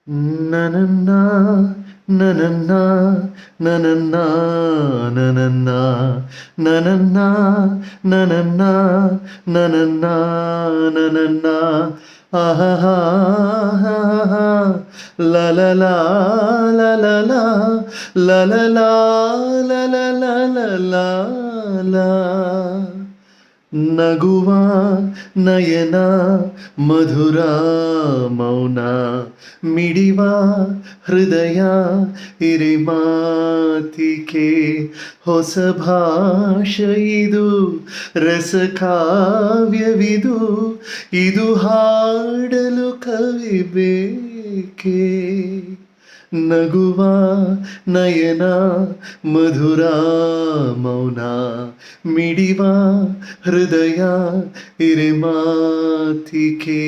ನನನ್ನ ನನನ್ನ ನನನ್ನ ನನನ್ನ ನನನ್ನ ನನನ್ನ ನನನ್ನ ನನನ್ನ ಆಹಾ ಲಲಲ ಲಲಲ ಲಲಲ ಲಲಲ ನಗುವ ನಯನ ಮಧುರ ಮೌನ ಮಿಡಿವ ಹೃದಯ ಹಿರಿಮಾತಿಕೆ ಹೊಸ ಭಾಷೆ ಇದು ರಸಕಾವ್ಯವಿದು ಇದು ಹಾಡಲು ಕವಿ ಬೇಕೆ ನಗುವ ನಯನ ಮಧುರ ಮೌನ ಮಿಡಿವ ಹೃದಯ ಹಿರಿಮಾತಿಕೆ